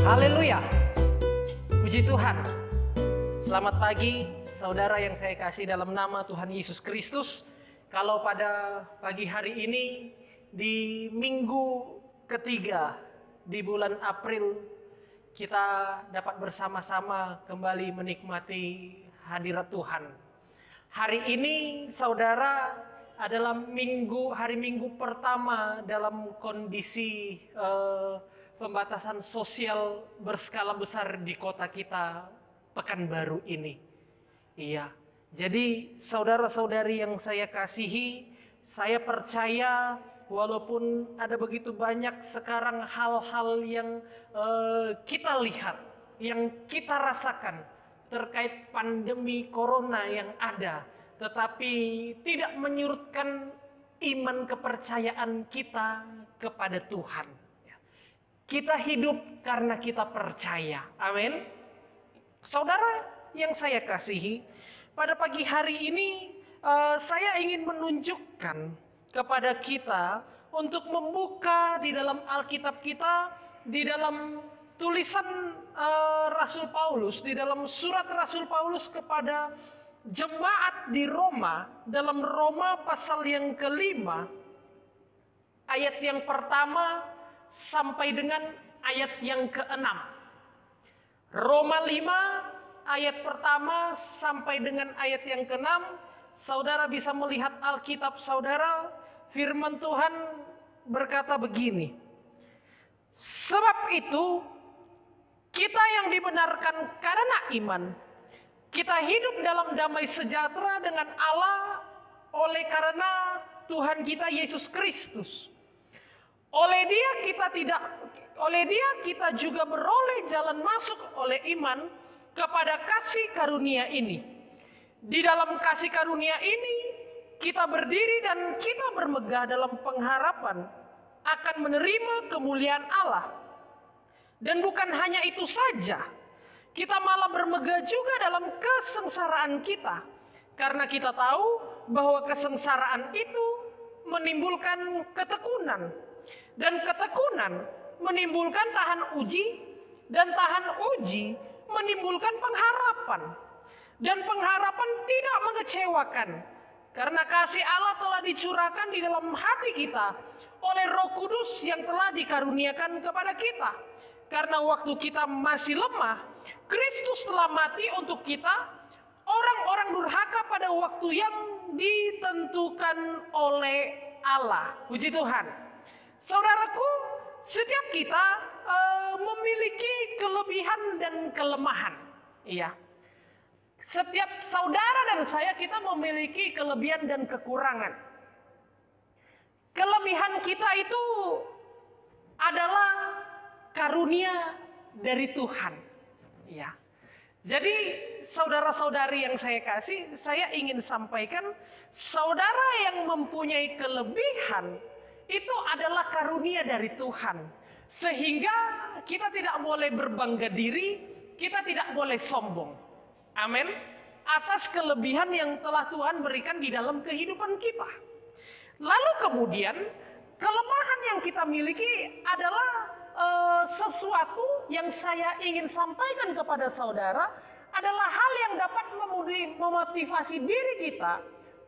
Haleluya. Puji Tuhan. Selamat pagi saudara yang saya kasih dalam nama Tuhan Yesus Kristus. Kalau pada pagi hari ini di minggu ketiga di bulan April kita dapat bersama-sama kembali menikmati hadirat Tuhan. Hari ini saudara adalah hari minggu pertama dalam kondisi pembatasan sosial berskala besar di kota kita Pekanbaru ini. Iya, jadi saudara-saudari yang saya kasihi, saya percaya walaupun ada begitu banyak sekarang hal-hal yang kita lihat, yang kita rasakan terkait pandemi corona yang ada, tetapi tidak menyurutkan iman kepercayaan kita kepada Tuhan. Kita hidup karena kita percaya. Amin. Saudara yang saya kasihi, pada pagi hari ini saya ingin menunjukkan kepada kita untuk membuka di dalam Alkitab kita, di dalam tulisan Rasul Paulus, di dalam surat Rasul Paulus kepada jemaat di Roma, dalam Roma pasal yang kelima, ayat yang pertama sampai dengan ayat yang ke-6. Roma 5 ayat pertama sampai dengan ayat yang ke-6. Saudara bisa melihat Alkitab saudara, firman Tuhan berkata begini. Sebab itu kita yang dibenarkan karena iman, kita hidup dalam damai sejahtera dengan Allah oleh karena Tuhan kita Yesus Kristus. Oleh dia kita juga beroleh jalan masuk oleh iman kepada kasih karunia ini. Di dalam kasih karunia ini kita berdiri dan kita bermegah dalam pengharapan akan menerima kemuliaan Allah. Dan bukan hanya itu saja, kita malah bermegah juga dalam kesengsaraan kita. Karena kita tahu bahwa kesengsaraan itu menimbulkan ketekunan. Dan ketekunan menimbulkan tahan uji, dan tahan uji menimbulkan pengharapan. Dan pengharapan tidak mengecewakan, karena kasih Allah telah dicurahkan di dalam hati kita oleh Roh Kudus yang telah dikaruniakan kepada kita. Karena waktu kita masih lemah, Kristus telah mati untuk kita, orang-orang durhaka pada waktu yang ditentukan oleh Allah. Puji Tuhan. Saudaraku, setiap kita memiliki kelebihan dan kelemahan. Iya. Setiap saudara dan saya kita memiliki kelebihan dan kekurangan. Kelebihan kita itu adalah karunia dari Tuhan. Iya. Jadi saudara-saudari yang saya kasih, saya ingin sampaikan, saudara yang mempunyai kelebihan itu adalah karunia dari Tuhan. Sehingga kita tidak boleh berbangga diri, kita tidak boleh sombong. Amin. Atas kelebihan yang telah Tuhan berikan di dalam kehidupan kita. Lalu kemudian, kelemahan yang kita miliki adalah sesuatu yang saya ingin sampaikan kepada saudara, adalah hal yang dapat memotivasi diri kita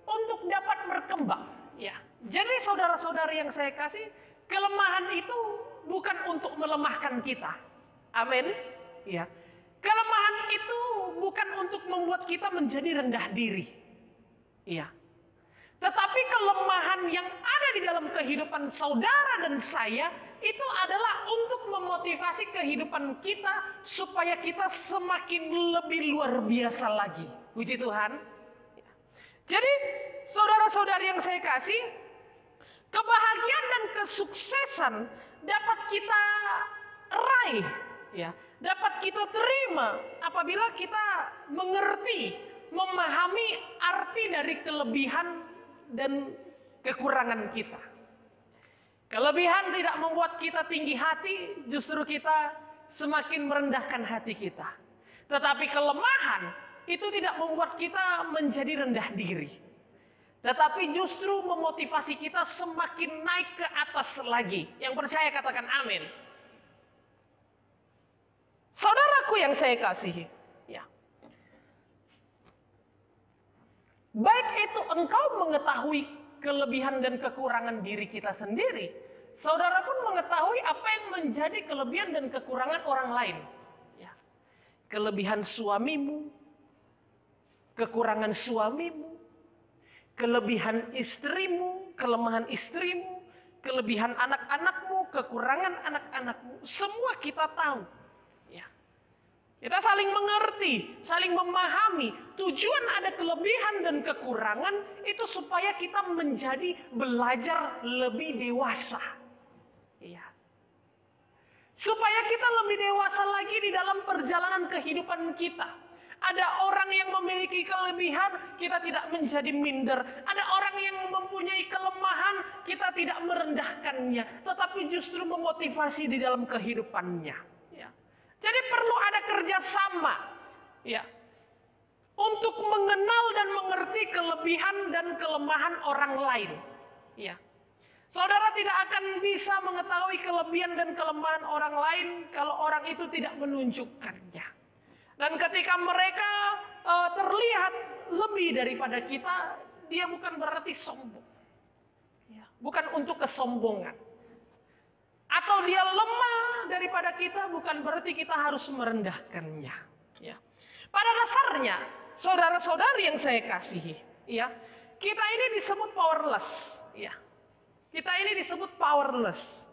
untuk dapat berkembang. Ya. Jadi saudara-saudari yang saya kasih, kelemahan itu bukan untuk melemahkan kita. Amin. Ya. Kelemahan itu bukan untuk membuat kita menjadi rendah diri. Iya. Tetapi kelemahan yang ada di dalam kehidupan saudara dan saya itu adalah untuk memotivasi kehidupan kita supaya kita semakin lebih luar biasa lagi. Puji Tuhan. Jadi saudara-saudari yang saya kasih, kebahagiaan dan kesuksesan dapat kita raih, ya, dapat kita terima apabila kita mengerti, memahami arti dari kelebihan dan kekurangan kita. Kelebihan tidak membuat kita tinggi hati, justru kita semakin merendahkan hati kita. Tetapi kelemahan itu tidak membuat kita menjadi rendah diri. Tetapi justru memotivasi kita semakin naik ke atas lagi. Yang percaya katakan amin. Saudaraku yang saya kasihi, ya. Baik itu engkau mengetahui kelebihan dan kekurangan diri kita sendiri, saudara pun mengetahui apa yang menjadi kelebihan dan kekurangan orang lain. Ya. Kelebihan suamimu, kekurangan suamimu, kelebihan istrimu, kelemahan istrimu, kelebihan anak-anakmu, kekurangan anak-anakmu, semua kita tahu. Ya. Kita saling mengerti, saling memahami. Tujuan ada kelebihan dan kekurangan itu supaya kita menjadi belajar lebih dewasa. Ya. Supaya kita lebih dewasa lagi di dalam perjalanan kehidupan kita. Ada orang yang memiliki kelebihan, kita tidak menjadi minder. Ada orang yang mempunyai kelemahan, kita tidak merendahkannya. Tetapi justru memotivasi di dalam kehidupannya. Ya. Jadi perlu ada kerjasama. Ya. Untuk mengenal dan mengerti kelebihan dan kelemahan orang lain. Ya. Saudara tidak akan bisa mengetahui kelebihan dan kelemahan orang lain kalau orang itu tidak menunjukkannya. Dan ketika mereka terlihat lebih daripada kita, dia bukan berarti sombong. Ya, bukan untuk kesombongan. Atau dia lemah daripada kita, bukan berarti kita harus merendahkannya. Ya. Pada dasarnya, saudara-saudari yang saya kasihi, ya, kita ini disebut powerless. Ya. Kita ini disebut powerless.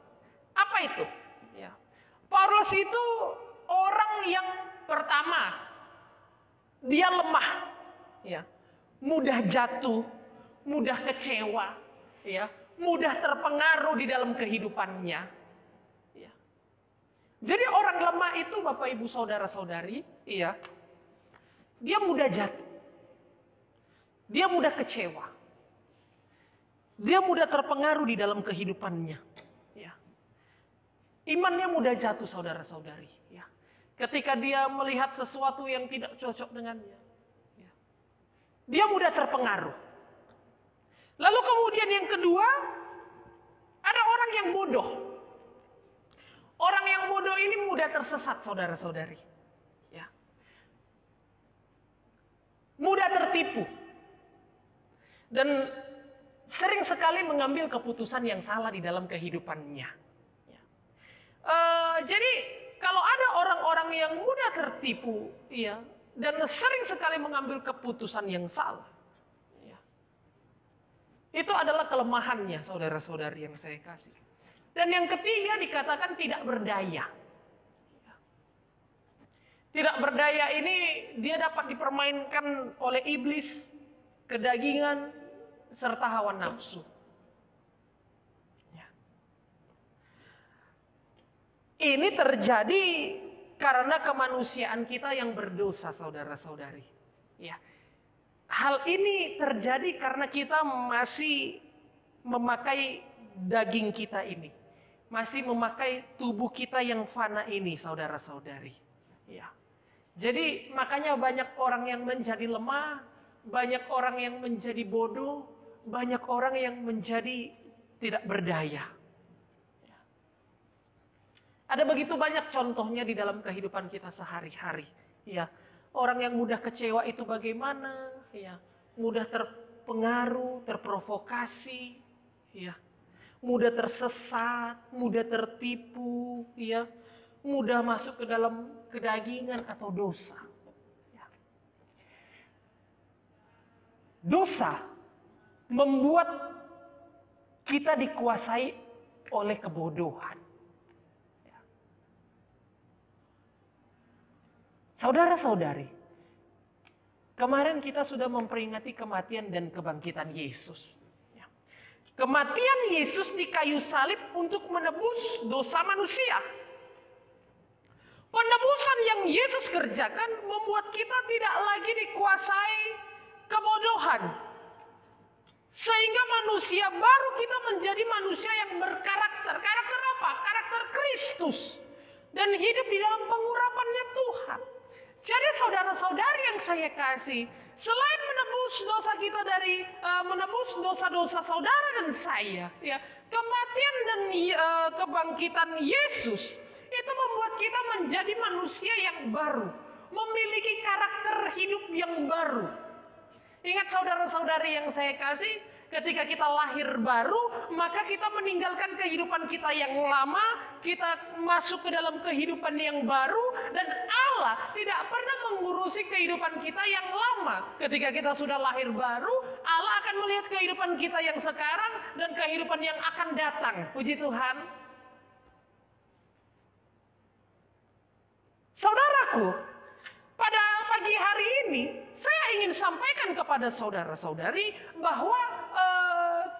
Apa itu? Ya. Powerless itu orang yang pertama, dia lemah, ya, mudah jatuh, mudah kecewa, ya, mudah terpengaruh di dalam kehidupannya. Ya. Jadi orang lemah itu, Bapak Ibu Saudara-saudari, ya, dia mudah jatuh, dia mudah kecewa, dia mudah terpengaruh di dalam kehidupannya. Ya. Imannya mudah jatuh, saudara-saudari. Ya. Ketika dia melihat sesuatu yang tidak cocok dengannya. Ya. Dia mudah terpengaruh. Lalu kemudian yang kedua, ada orang yang bodoh. Orang yang bodoh ini mudah tersesat, saudara-saudari. Ya. Mudah tertipu. Dan sering sekali mengambil keputusan yang salah di dalam kehidupannya. Ya. Jadi kalau ada orang-orang yang mudah tertipu, ya, dan sering sekali mengambil keputusan yang salah, ya, itu adalah kelemahannya, saudara-saudari yang saya kasih. Dan yang ketiga dikatakan tidak berdaya. Ya. Tidak berdaya ini dia dapat dipermainkan oleh iblis, kedagingan, serta hawa nafsu. Ini terjadi karena kemanusiaan kita yang berdosa, saudara-saudari. Ya. Hal ini terjadi karena kita masih memakai daging kita ini. Masih memakai tubuh kita yang fana ini, saudara-saudari. Ya. Jadi makanya banyak orang yang menjadi lemah, banyak orang yang menjadi bodoh, banyak orang yang menjadi tidak berdaya. Ada begitu banyak contohnya di dalam kehidupan kita sehari-hari. Ya, orang yang mudah kecewa itu bagaimana? Ya, mudah terpengaruh, terprovokasi, ya, mudah tersesat, mudah tertipu, ya, mudah masuk ke dalam kedagingan atau dosa. Ya. Dosa membuat kita dikuasai oleh kebodohan. Saudara-saudari, kemarin kita sudah memperingati kematian dan kebangkitan Yesus. Kematian Yesus di kayu salib untuk menebus dosa manusia. Penebusan yang Yesus kerjakan membuat kita tidak lagi dikuasai kebodohan. Sehingga manusia baru kita menjadi manusia yang berkarakter. Karakter apa? Karakter Kristus. Dan hidup di dalam pengurapannya Tuhan. Jadi saudara-saudari yang saya kasih, selain menebus dosa kita dari menebus dosa-dosa saudara dan saya, ya, kematian dan kebangkitan Yesus itu membuat kita menjadi manusia yang baru, memiliki karakter hidup yang baru. Ingat saudara-saudari yang saya kasih, ketika kita lahir baru, maka kita meninggalkan kehidupan kita yang lama, kita masuk ke dalam kehidupan yang baru, dan Allah tidak pernah mengurusi kehidupan kita yang lama. Ketika kita sudah lahir baru, Allah akan melihat kehidupan kita yang sekarang dan kehidupan yang akan datang. Puji Tuhan. Saudaraku, pada pagi hari ini, saya ingin sampaikan kepada saudara-saudari bahwa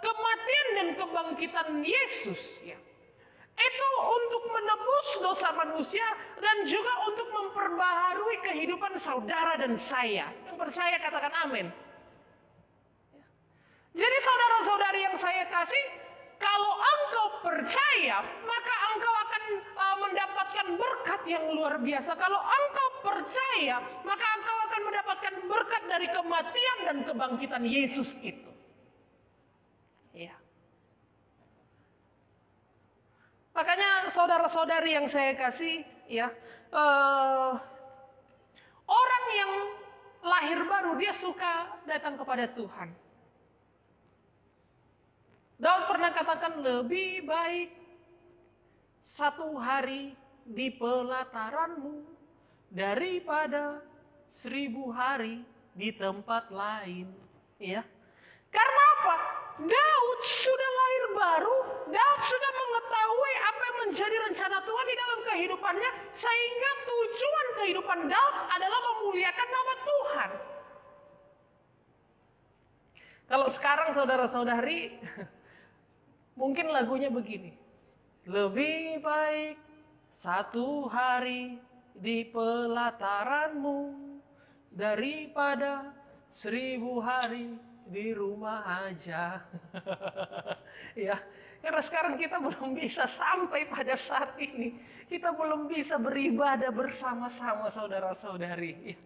kematian dan kebangkitan Yesus ya, itu untuk menebus dosa manusia dan juga untuk memperbaharui kehidupan saudara dan saya. Yang percaya katakan amin. Jadi saudara-saudari yang saya kasih, kalau engkau percaya, maka engkau akan mendapatkan berkat yang luar biasa. Kalau engkau percaya, maka engkau akan mendapatkan berkat dari kematian dan kebangkitan Yesus itu. Ya. Makanya saudara-saudari yang saya kasih, ya, orang yang lahir baru dia suka datang kepada Tuhan. Daud pernah katakan lebih baik 1 hari di pelataranmu daripada 1000 hari di tempat lain. Ya. Karena apa? Daud sudah lahir baru, Daud sudah mengetahui apa yang menjadi rencana Tuhan di dalam kehidupannya, sehingga tujuan kehidupan Daud adalah memuliakan nama Tuhan. Kalau sekarang saudara-saudari, mungkin lagunya begini. Lebih baik 1 hari di pelataranmu daripada 1000 hari di rumah aja. Ya, karena sekarang kita belum bisa sampai pada saat ini. Kita belum bisa beribadah bersama-sama saudara-saudari. Ya.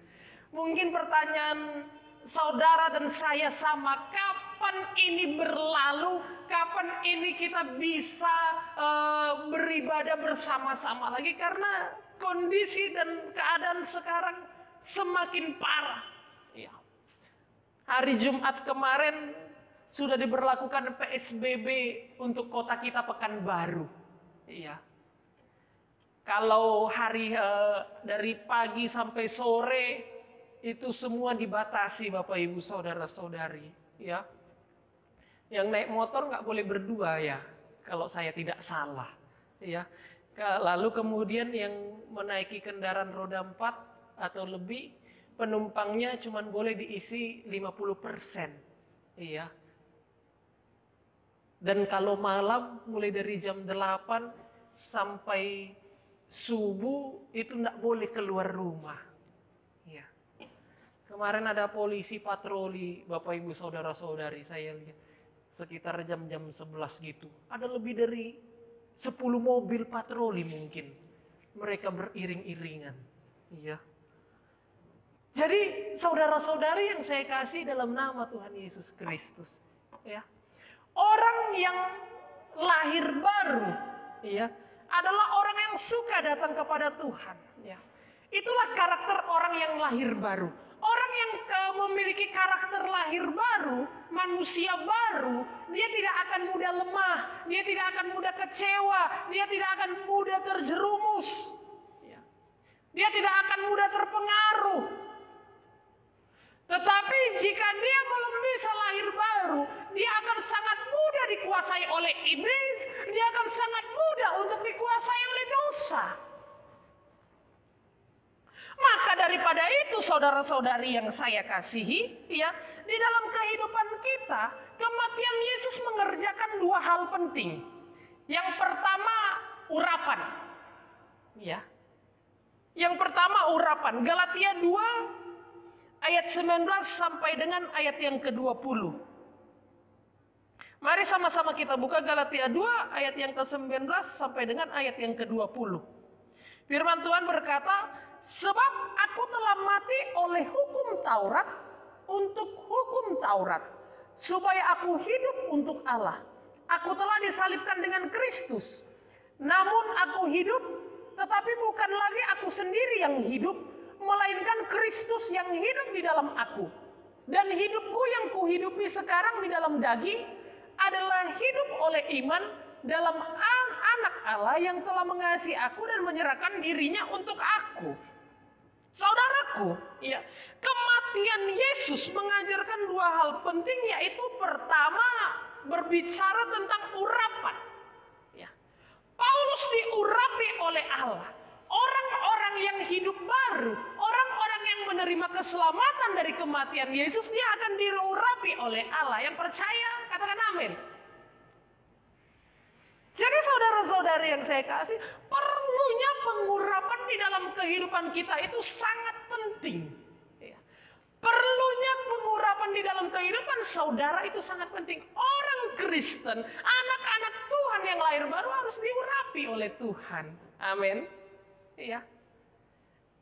Mungkin pertanyaan saudara dan saya sama, kapan ini berlalu? Kapan ini kita bisa beribadah bersama-sama lagi? Karena kondisi dan keadaan sekarang semakin parah. Ya. Hari Jumat kemarin sudah diberlakukan PSBB untuk kota kita Pekanbaru. Iya. Kalau hari dari pagi sampai sore itu semua dibatasi Bapak Ibu Saudara-saudari. Ya. Yang naik motor nggak boleh berdua ya, kalau saya tidak salah. Ya. Lalu kemudian yang menaiki kendaraan roda 4 atau lebih, penumpangnya cuma boleh diisi 50%. Iya. Dan kalau malam mulai dari jam 8 sampai subuh itu enggak boleh keluar rumah. Iya. Kemarin ada polisi patroli, Bapak Ibu Saudara-saudari, saya lihat sekitar jam-jam 11 gitu. Ada lebih dari 10 mobil patroli mungkin. Mereka beriring-iringan. Iya. Jadi saudara-saudari yang saya kasih dalam nama Tuhan Yesus Kristus, ya, orang yang lahir baru, ya, adalah orang yang suka datang kepada Tuhan. Ya. Itulah karakter orang yang lahir baru. Orang yang memiliki karakter lahir baru, manusia baru, dia tidak akan mudah lemah, dia tidak akan mudah kecewa, dia tidak akan mudah terjerumus, ya. Dia tidak akan mudah terpengaruh. Tetapi jika dia belum bisa lahir baru, dia akan sangat mudah dikuasai oleh iblis, dia akan sangat mudah untuk dikuasai oleh dosa. Maka daripada itu saudara-saudari yang saya kasihi, ya, di dalam kehidupan kita, kematian Yesus mengerjakan 2 hal penting. Yang pertama, urapan. Ya. Yang pertama, urapan. Galatia 2 ayat 19 sampai dengan ayat yang ke-20. Mari sama-sama kita buka Galatia 2 ayat yang ke-19 sampai dengan ayat yang ke-20. Firman Tuhan berkata, sebab aku telah mati oleh hukum Taurat untuk hukum Taurat, supaya aku hidup untuk Allah. Aku telah disalibkan dengan Kristus. Namun aku hidup, Tetapi bukan lagi aku sendiri yang hidup, melainkan Kristus yang hidup di dalam aku. Dan hidupku yang kuhidupi sekarang di dalam daging adalah hidup oleh iman dalam anak Allah yang telah mengasihi aku dan menyerahkan dirinya untuk aku. Saudaraku, ya, kematian Yesus mengajarkan dua hal penting, yaitu pertama berbicara tentang urapan. Ya. Paulus diurapi oleh Allah. Orang-orang yang hidup baru, orang-orang yang menerima keselamatan dari kematian Yesus, dia akan diurapi oleh Allah. Yang percaya, katakan amin. Jadi saudara-saudari yang saya kasih, perlunya pengurapan di dalam kehidupan kita itu sangat penting. Ya. Perlunya pengurapan di dalam kehidupan saudara itu sangat penting. Orang Kristen, anak-anak Tuhan yang lahir baru harus diurapi oleh Tuhan. Amin. Ya.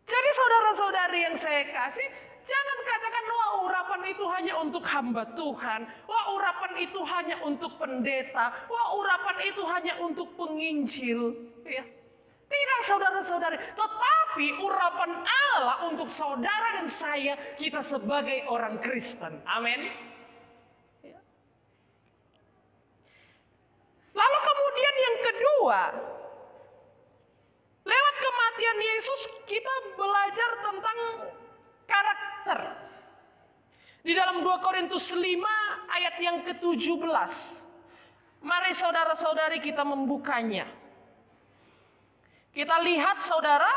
Jadi saudara-saudari yang saya kasih, jangan katakan, wah urapan itu hanya untuk hamba Tuhan. Wah urapan itu hanya untuk pendeta. Wah urapan itu hanya untuk penginjil. Ya. Tidak saudara-saudari. Tetapi urapan Allah untuk saudara dan saya, kita sebagai orang Kristen. Amin. Ya. Lalu kemudian yang kedua, lewat kematian Yesus kita belajar tentang karakter. Di dalam 2 Korintus 5 ayat yang ke-17. Mari saudara-saudari kita membukanya. Kita lihat saudara,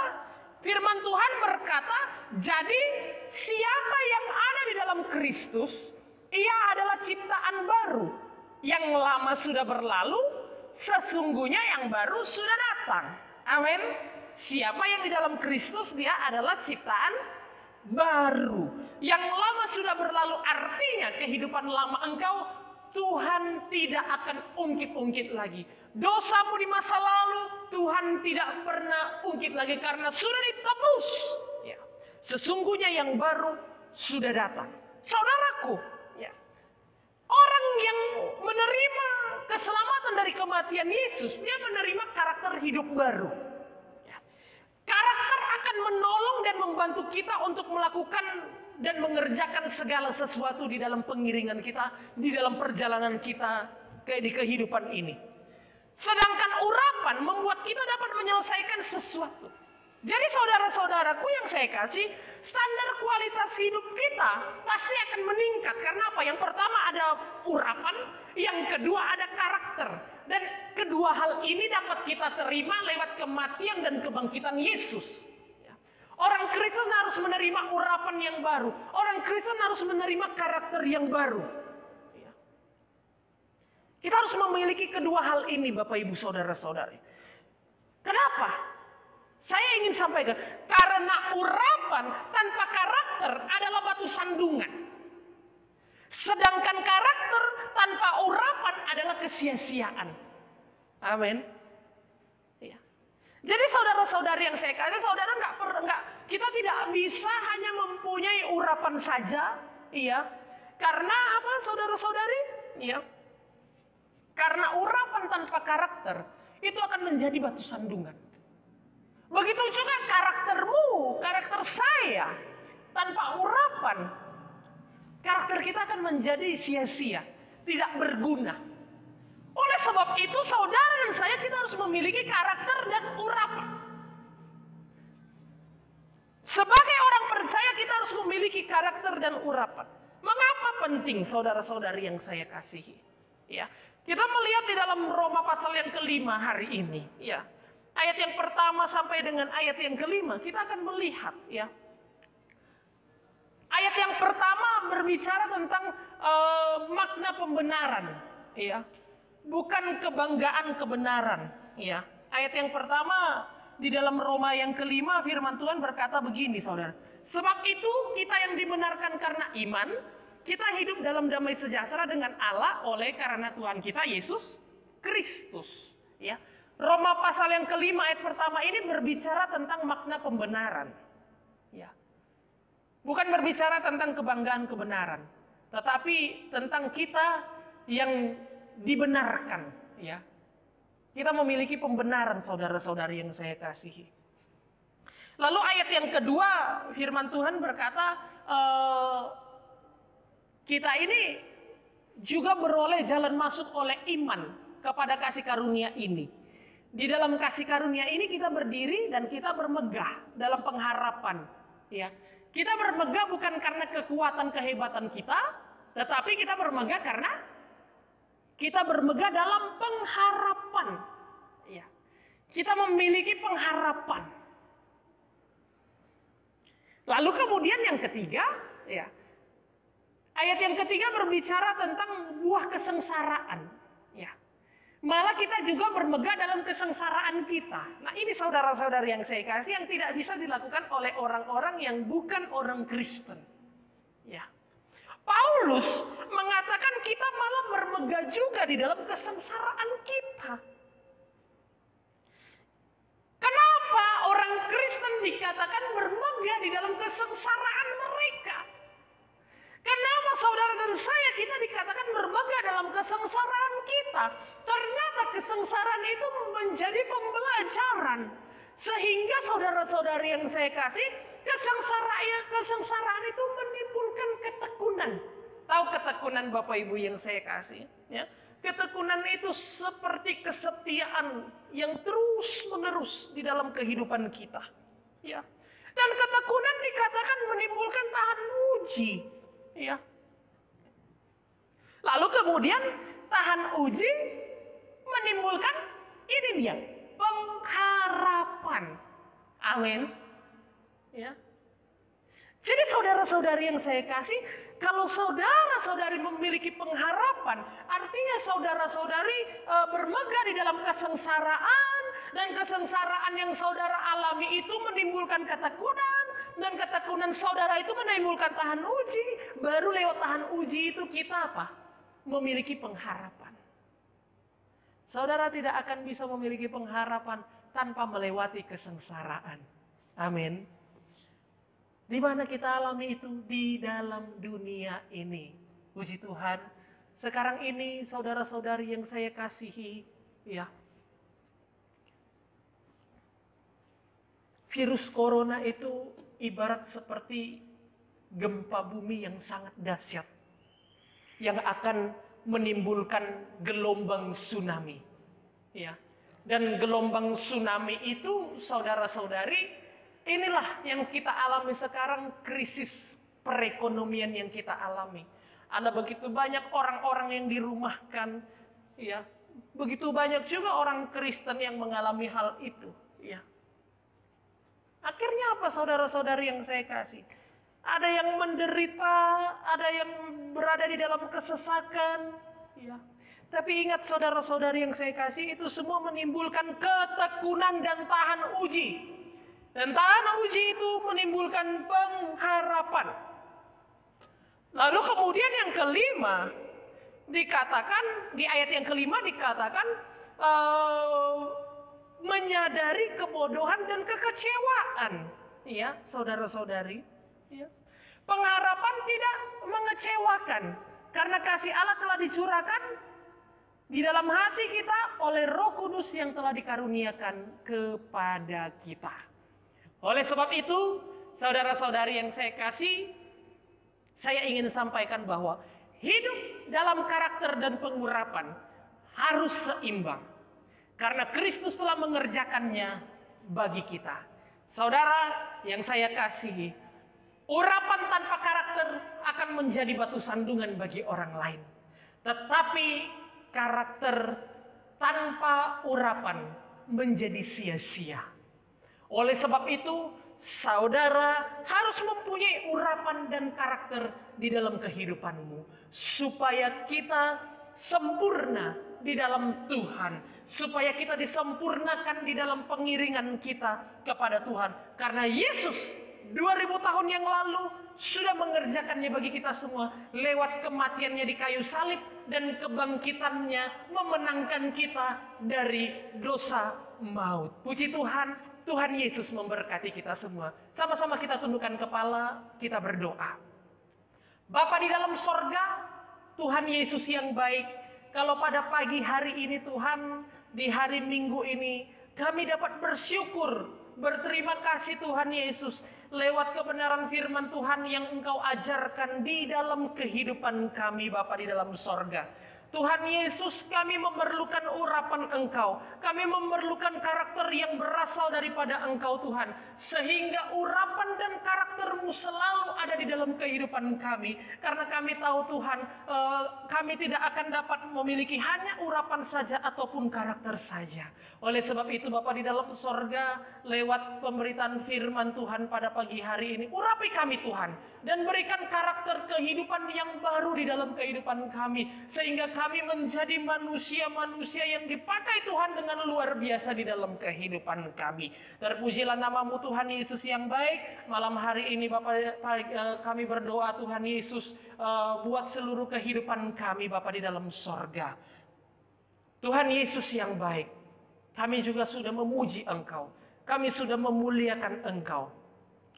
firman Tuhan berkata, jadi siapa yang ada di dalam Kristus, ia adalah ciptaan baru. Yang lama sudah berlalu, sesungguhnya yang baru sudah datang. Amin. Siapa yang di dalam Kristus, dia adalah ciptaan baru. Yang lama sudah berlalu, artinya kehidupan lama engkau Tuhan tidak akan ungkit-ungkit lagi. Dosamu di masa lalu Tuhan tidak pernah ungkit lagi karena sudah ditebus. Ya. Sesungguhnya yang baru sudah datang. Saudaraku, ya. Orang yang menerima keselamatan dari kematian Yesus, dia menerima karakter hidup baru. Ya. Karakter akan menolong dan membantu kita untuk melakukan dan mengerjakan segala sesuatu di dalam pengiringan kita, di dalam perjalanan kita di kehidupan ini. Sedangkan urapan membuat kita dapat menyelesaikan sesuatu. Jadi saudara-saudaraku yang saya kasih, standar kualitas hidup kita pasti akan meningkat. Karena apa? Yang pertama ada urapan, yang kedua ada karakter. Dan kedua hal ini dapat kita terima lewat kematian dan kebangkitan Yesus. Orang Kristen harus menerima urapan yang baru. Orang Kristen harus menerima karakter yang baru. Kita harus memiliki kedua hal ini, Bapak Ibu Saudara-saudari. Kenapa? Saya ingin sampaikan, karena urapan tanpa karakter adalah batu sandungan. Sedangkan karakter tanpa urapan adalah kesia-siaan. Amin. Ya. Jadi saudara-saudari yang saya kasih, saudara kita tidak bisa hanya mempunyai urapan saja, iya. Karena apa, saudara-saudari? Iya. Karena urapan tanpa karakter itu akan menjadi batu sandungan. Begitu juga karaktermu, karakter saya, tanpa urapan, karakter kita akan menjadi sia-sia, tidak berguna. Oleh sebab itu, saudara dan saya kita harus memiliki karakter dan urapan. Sebagai orang percaya kita harus memiliki karakter dan urapan. Mengapa penting saudara-saudari yang saya kasihi? Ya, kita melihat di dalam Roma pasal yang kelima hari ini. Ya. Ayat yang pertama sampai dengan ayat yang kelima kita akan melihat, ya. Ayat yang pertama berbicara tentang makna pembenaran, ya. Bukan kebanggaan kebenaran, ya. Ayat yang pertama di dalam Roma yang kelima firman Tuhan berkata begini, saudara. Sebab itu kita yang dibenarkan karena iman, kita hidup dalam damai sejahtera dengan Allah oleh karena Tuhan kita Yesus Kristus, ya. Roma pasal yang kelima ayat pertama ini berbicara tentang makna pembenaran. Ya. Bukan berbicara tentang kebanggaan kebenaran, tetapi tentang kita yang dibenarkan. Ya. Kita memiliki pembenaran, saudara-saudari yang saya kasihi. Lalu ayat yang kedua, firman Tuhan berkata, kita ini juga beroleh jalan masuk oleh iman kepada kasih karunia ini. Di dalam kasih karunia ini kita berdiri dan kita bermegah dalam pengharapan. Ya, kita bermegah bukan karena kekuatan kehebatan kita, tetapi kita bermegah karena kita bermegah dalam pengharapan. Ya, kita memiliki pengharapan. Lalu kemudian yang ketiga, ya, ayat yang ketiga berbicara tentang buah kesengsaraan. Ya. Malah kita juga bermegah dalam kesengsaraan kita. Nah ini saudara-saudari yang saya kasih yang tidak bisa dilakukan oleh orang-orang yang bukan orang Kristen. Ya. Paulus mengatakan kita malah bermegah juga di dalam kesengsaraan kita. Kenapa orang Kristen dikatakan bermegah di dalam kesengsaraan mereka? Kenapa saudara dan saya kita dikatakan bermegah dalam kesengsaraan kita? Ternyata kesengsaraan itu menjadi pembelajaran. Sehingga saudara-saudari yang saya kasih, kesengsaraan itu menimbulkan ketekunan. Tahu ketekunan Bapak Ibu yang saya kasih? Ya. Ketekunan itu seperti kesetiaan yang terus-menerus di dalam kehidupan kita. Ya. Dan ketekunan dikatakan menimbulkan tahan uji. Ya. Lalu kemudian tahan uji menimbulkan ini dia, pengharapan. Amin. Ya. Jadi saudara-saudari yang saya kasih, kalau saudara-saudari memiliki pengharapan, artinya saudara-saudari bermegah di dalam kesengsaraan, dan kesengsaraan yang saudara alami itu menimbulkan ketekunan, dan ketekunan saudara itu menimbulkan tahan uji. Baru lewat tahan uji itu kita apa? Memiliki pengharapan. Saudara tidak akan bisa memiliki pengharapan tanpa melewati kesengsaraan. Amin. Di mana kita alami itu? Di dalam dunia ini. Puji Tuhan. Sekarang ini saudara-saudari yang saya kasihi, ya. Virus corona itu ibarat seperti gempa bumi yang sangat dahsyat. Yang akan menimbulkan gelombang tsunami. Ya. Dan gelombang tsunami itu saudara-saudari, inilah yang kita alami sekarang, krisis perekonomian yang kita alami. Ada begitu banyak orang-orang yang dirumahkan, ya. Begitu banyak juga orang Kristen yang mengalami hal itu, ya. Akhirnya apa saudara-saudari yang saya kasih? Ada yang menderita, ada yang berada di dalam kesesakan, ya. Tapi ingat saudara-saudari yang saya kasih, itu semua menimbulkan ketekunan dan tahan uji. Dan tahan uji itu menimbulkan pengharapan. Lalu kemudian yang kelima, dikatakan, di ayat yang kelima dikatakan, menyadari kebodohan dan kekecewaan. Ya, saudara-saudari. Ya. Pengharapan tidak mengecewakan. Karena kasih Allah telah dicurahkan di dalam hati kita oleh Roh Kudus yang telah dikaruniakan kepada kita. Oleh sebab itu, saudara-saudari yang saya kasih, saya ingin sampaikan bahwa hidup dalam karakter dan pengurapan harus seimbang. Karena Kristus telah mengerjakannya bagi kita. Saudara yang saya kasihi, urapan tanpa karakter akan menjadi batu sandungan bagi orang lain. Tetapi karakter tanpa urapan menjadi sia-sia. Oleh sebab itu, saudara harus mempunyai urapan dan karakter di dalam kehidupanmu. Supaya kita sempurna di dalam Tuhan. Supaya kita disempurnakan di dalam pengiringan kita kepada Tuhan. Karena Yesus 2000 tahun yang lalu sudah mengerjakannya bagi kita semua. Lewat kematiannya di kayu salib dan kebangkitannya memenangkan kita dari dosa maut. Puji Tuhan. Tuhan Yesus memberkati kita semua. Sama-sama kita tundukkan kepala, kita berdoa. Bapa di dalam sorga, Tuhan Yesus yang baik, kalau pada pagi hari ini Tuhan, di hari Minggu ini kami dapat bersyukur, berterima kasih Tuhan Yesus lewat kebenaran firman Tuhan yang Engkau ajarkan di dalam kehidupan kami Bapa di dalam sorga. Tuhan Yesus, kami memerlukan urapan Engkau. Kami memerlukan karakter yang berasal daripada Engkau Tuhan. Sehingga urapan dan karakter-Mu selalu ada di dalam kehidupan kami. Karena kami tahu Tuhan, kami tidak akan dapat memiliki hanya urapan saja ataupun karakter saja. Oleh sebab itu Bapa di dalam sorga, lewat pemberitaan firman Tuhan pada pagi hari ini, urapi kami Tuhan. Dan berikan karakter kehidupan yang baru di dalam kehidupan kami. Sehingga kami menjadi manusia-manusia yang dipakai Tuhan dengan luar biasa di dalam kehidupan kami. Terpujilah nama-Mu Tuhan Yesus yang baik. Malam hari ini Bapak, kami berdoa Tuhan Yesus, buat seluruh kehidupan kami Bapak di dalam sorga. Tuhan Yesus yang baik, kami juga sudah memuji Engkau. Kami sudah memuliakan Engkau.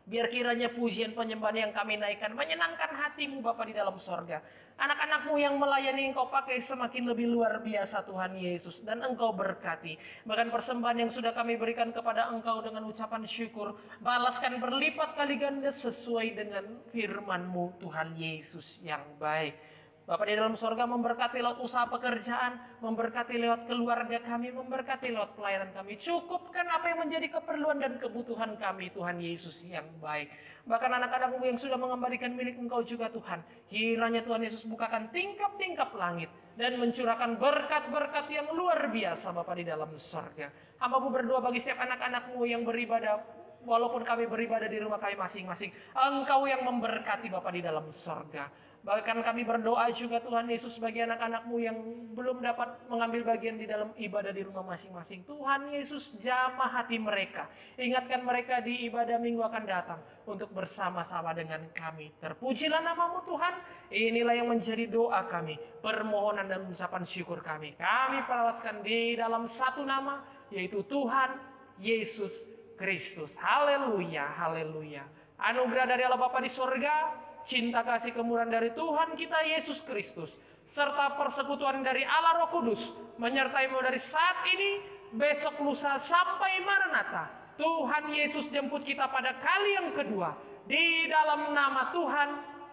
Biar kiranya pujian penyembahan yang kami naikkan menyenangkan hati-Mu Bapa di dalam sorga. Anak-anak-Mu yang melayani Engkau pakai semakin lebih luar biasa Tuhan Yesus. Dan Engkau berkati. Bahkan persembahan yang sudah kami berikan kepada Engkau dengan ucapan syukur, balaskan berlipat kali ganda sesuai dengan firman-Mu Tuhan Yesus yang baik. Bapak di dalam sorga memberkati lewat usaha pekerjaan, memberkati lewat keluarga kami, memberkati lewat pelayanan kami. Cukupkan apa yang menjadi keperluan dan kebutuhan kami, Tuhan Yesus yang baik. Bahkan anak-anak-Mu yang sudah mengembalikan milik Engkau juga Tuhan. Kiranya Tuhan Yesus bukakan tingkap-tingkap langit dan mencurahkan berkat-berkat yang luar biasa Bapak di dalam sorga. Hamba-Mu berdoa bagi setiap anak-anak-Mu yang beribadah, walaupun kami beribadah di rumah kami masing-masing, Engkau yang memberkati Bapak di dalam sorga. Bahkan kami berdoa juga Tuhan Yesus bagi anak-anak-Mu yang belum dapat mengambil bagian di dalam ibadah di rumah masing-masing. Tuhan Yesus, jamah hati mereka. Ingatkan mereka di ibadah minggu akan datang untuk bersama-sama dengan kami. Terpujilah nama-Mu Tuhan. Inilah yang menjadi doa kami, permohonan dan ucapan syukur kami. Kami perawaskan di dalam satu nama, yaitu Tuhan Yesus Kristus. Haleluya, haleluya. Anugerah dari Allah Bapa di sorga, cinta kasih kemurahan dari Tuhan kita Yesus Kristus, serta persekutuan dari Allah Roh Kudus menyertai-Mu dari saat ini, besok, lusa, sampai Maranatha. Tuhan Yesus jemput kita pada kali yang kedua di dalam nama Tuhan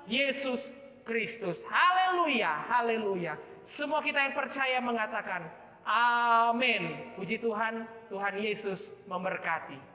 Yesus Kristus. Haleluya, haleluya. Semua kita yang percaya mengatakan amin. Puji Tuhan, Tuhan Yesus memberkati.